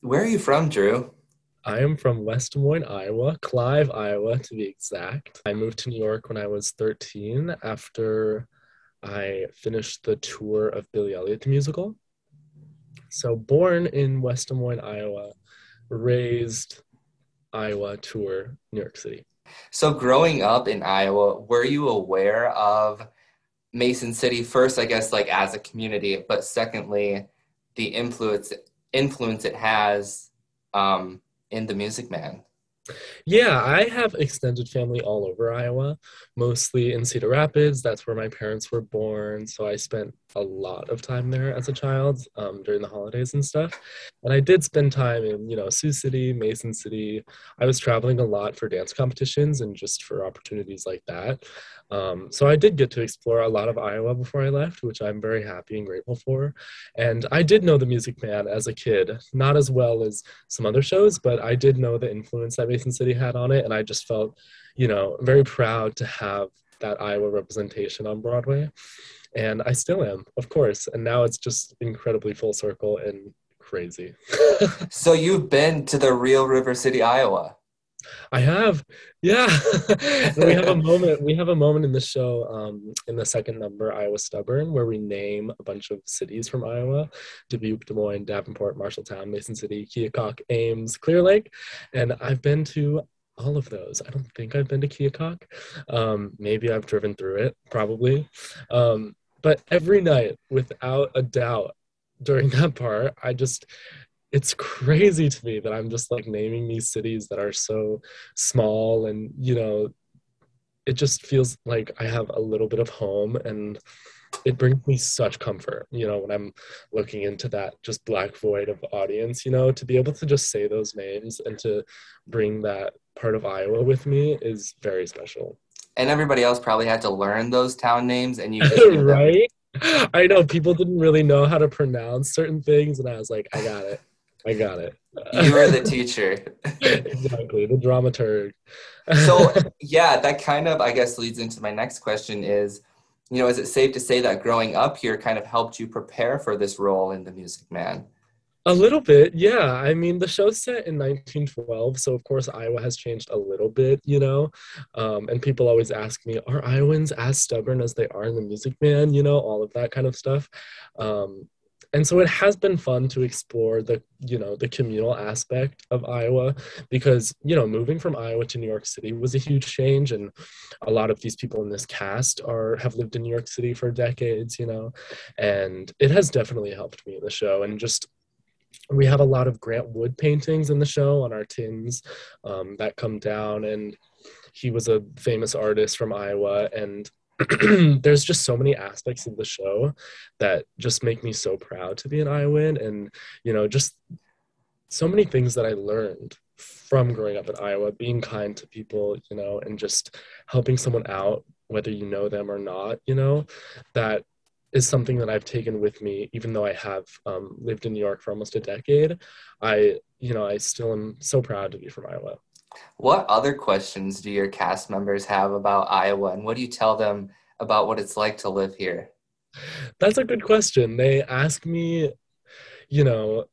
Where are you from, Drew? I am from West Des Moines, Iowa, Clive, Iowa to be exact. I moved to New York when I was 13 after I finished the tour of Billy Elliot the musical. So born in West Des Moines, Iowa, raised Iowa, tour New York City. So, growing up in Iowa, were you aware of Mason City first, I guess, like as a community, but secondly, the influence it has in the Music Man? Yeah, I have extended family all over Iowa, mostly in Cedar Rapids. That's where my parents were born. So I spent a lot of time there as a child during the holidays and stuff. And I did spend time in, Sioux City, Mason City. I was traveling a lot for dance competitions and just for opportunities like that. So I did get to explore a lot of Iowa before I left, which I'm very happy and grateful for. And I did know the Music Man as a kid, not as well as some other shows, but I did know the influence that Mason City had on it, and I just felt, very proud to have that Iowa representation on Broadway, and I still am, of course. And now it's just incredibly full circle and crazy. So, you've been to the real River City, Iowa. I have, yeah. And we have a moment. We have a moment in the show, in the second number, Iowa Stubborn, where we name a bunch of cities from Iowa: Dubuque, Des Moines, Davenport, Marshalltown, Mason City, Keokuk, Ames, Clear Lake, and I've been to all of those. I don't think I've been to Keokuk. Maybe I've driven through it, probably. But every night, without a doubt, during that part, it's crazy to me that I'm just like naming these cities that are so small, and it just feels like I have a little bit of home, and it brings me such comfort, when I'm looking into that just black void of audience, to be able to just say those names and to bring that part of Iowa with me is very special. And everybody else probably had to learn those town names, and you just knew them. Right? I know people didn't really know how to pronounce certain things, and I was like, I got it. I got it. You were the teacher. Exactly, the dramaturg. So, yeah, that kind of, I guess, leads into my next question is it safe to say that growing up here kind of helped you prepare for this role in the Music Man? A little bit, yeah. I mean, the show's set in 1912, so of course Iowa has changed a little bit, And people always ask me, are Iowans as stubborn as they are in the Music Man? All of that kind of stuff. Um, and so it has been fun to explore the communal aspect of Iowa because, moving from Iowa to New York City was a huge change, and a lot of these people in this cast have lived in New York City for decades, and it has definitely helped me in the show. And just we have a lot of Grant Wood paintings in the show on our tins that come down, and he was a famous artist from Iowa, and there's just so many aspects of the show that just make me so proud to be an Iowan, and just so many things that I learned from growing up in Iowa, being kind to people, and just helping someone out, whether you know them or not, that is something that I've taken with me, even though I have lived in New York for almost a decade. I still am so proud to be from Iowa. What other questions do your cast members have about Iowa, and what do you tell them about what it's like to live here? That's a good question. They ask me, you know,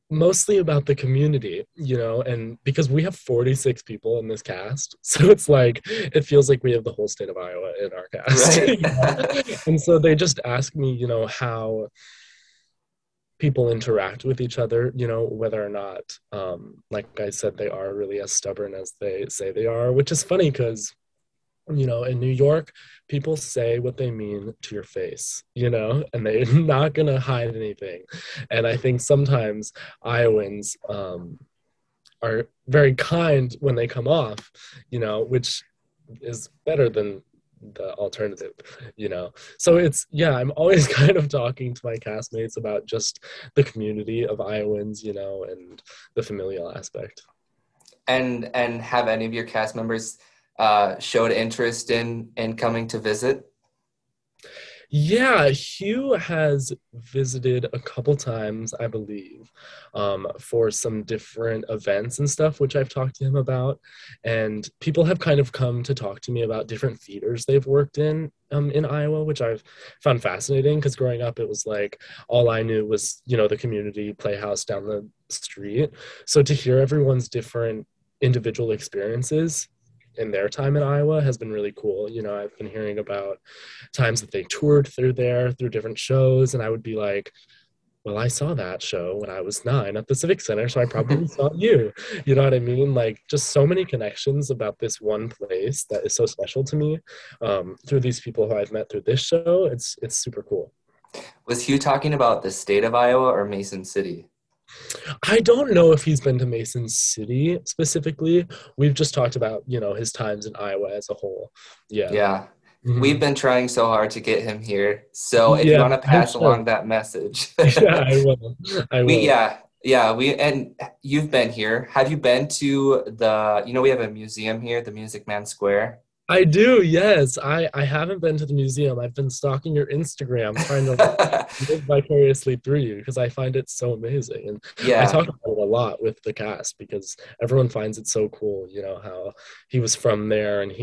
mostly about the community, and because we have 46 people in this cast, so it's like it feels like we have the whole state of Iowa in our cast. Right. And so they just ask me, how people interact with each other, whether or not, like I said, they are really as stubborn as they say they are, which is funny because in New York, people say what they mean to your face, and they're not going to hide anything. And I think sometimes Iowans are very kind when they come off, which is better than the alternative, So yeah, I'm always kind of talking to my castmates about just the community of Iowans, and the familial aspect. And have any of your cast members showed interest in coming to visit? Yeah, Hugh has visited a couple times, I believe, for some different events and stuff, which I've talked to him about. And people have kind of come to talk to me about different theaters they've worked in Iowa, which I've found fascinating because growing up, it was like all I knew was, the community playhouse down the street. So to hear everyone's different individual experiences in their time in Iowa has been really cool. I've been hearing about times that they toured through there through different shows, and I would be like, well, I saw that show when I was 9 at the Civic Center, so I probably saw you. You know what I mean? Like, just so many connections about this one place that is so special to me, through these people who I've met through this show. It's super cool. Was Hugh talking about the state of Iowa or Mason City? I don't know if he's been to Mason City specifically. We've just talked about, his times in Iowa as a whole. Yeah. Yeah. We've Mhm. been trying so hard to get him here. So if you Yeah, want to I'm pass sure. along that message. Yeah, I will. I We will. yeah, and you've been here. Have you been to we have a museum here, the Music Man Square? I do, yes. I haven't been to the museum. I've been stalking your Instagram trying to live vicariously through you because I find it so amazing. And I Yeah. talk about it a lot with the cast because everyone finds it so cool, how he was from there and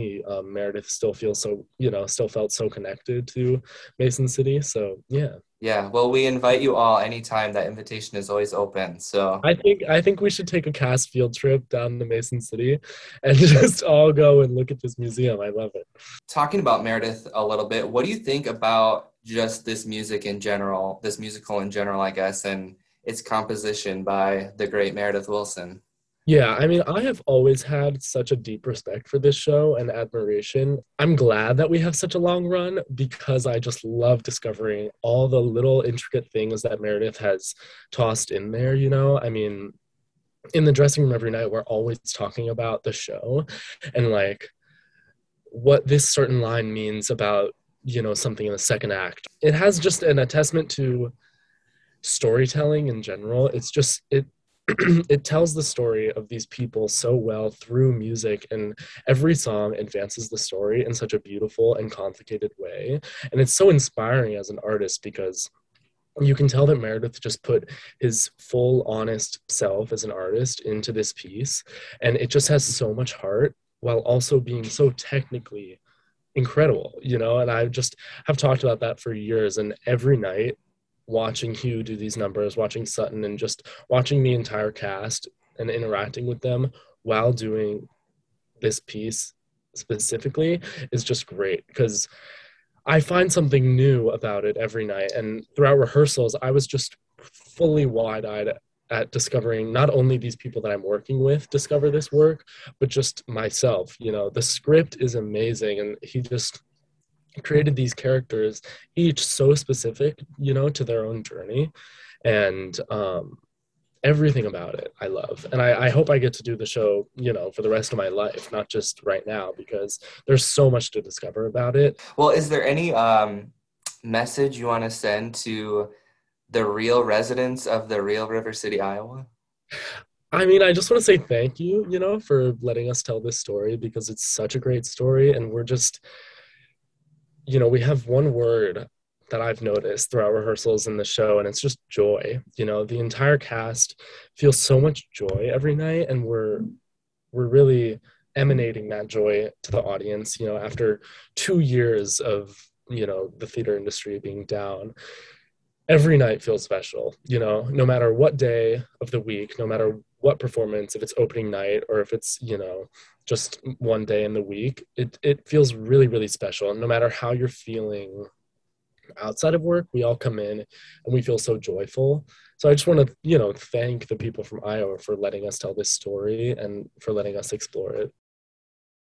Meredith still feels so, still felt so connected to Mason City. So, yeah. Yeah. Well, we invite you all anytime. That invitation is always open. So I think we should take a cast field trip down to Mason City and just all go and look at this museum. I love it. talking about Meredith a little bit, what do you think about just this music in general, this musical in general, I guess, and its composition by the great Meredith Willson? Yeah, I mean, I have always had such a deep respect for this show and admiration. I'm glad that we have such a long run because I just love discovering all the little intricate things that Meredith has tossed in there, I mean, in the dressing room every night, we're always talking about the show and like what this certain line means about, something in the second act. It has just an attestment to storytelling in general. It it tells the story of these people so well through music, and every song advances the story in such a beautiful and complicated way. And it's so inspiring as an artist because you can tell that Meredith just put his full honest self as an artist into this piece, and it just has so much heart while also being so technically incredible, and I just have talked about that for years. And every night watching Hugh do these numbers, watching Sutton, and just watching the entire cast and interacting with them while doing this piece specifically is just great because I find something new about it every night. And throughout rehearsals, I was just fully wide eyed at discovering not only these people that I'm working with discover this work, but just myself. The script is amazing, and he just created these characters, each so specific, to their own journey. And everything about it I love. And I hope I get to do the show, for the rest of my life, not just right now, because there's so much to discover about it. Well, is there any message you want to send to the real residents of the real River City, Iowa? I mean, I just want to say thank you, for letting us tell this story because it's such a great story. And we're just, we have one word that I've noticed throughout rehearsals in the show, and it's just joy. The entire cast feels so much joy every night, and we're really emanating that joy to the audience. After 2 years of the theater industry being down, every night feels special. No matter what day of the week, no matter what performance, if it's opening night or if it's just one day in the week, it feels really really special. And no matter how you're feeling outside of work, we all come in and we feel so joyful. So I just want to thank the people from Iowa for letting us tell this story and for letting us explore it.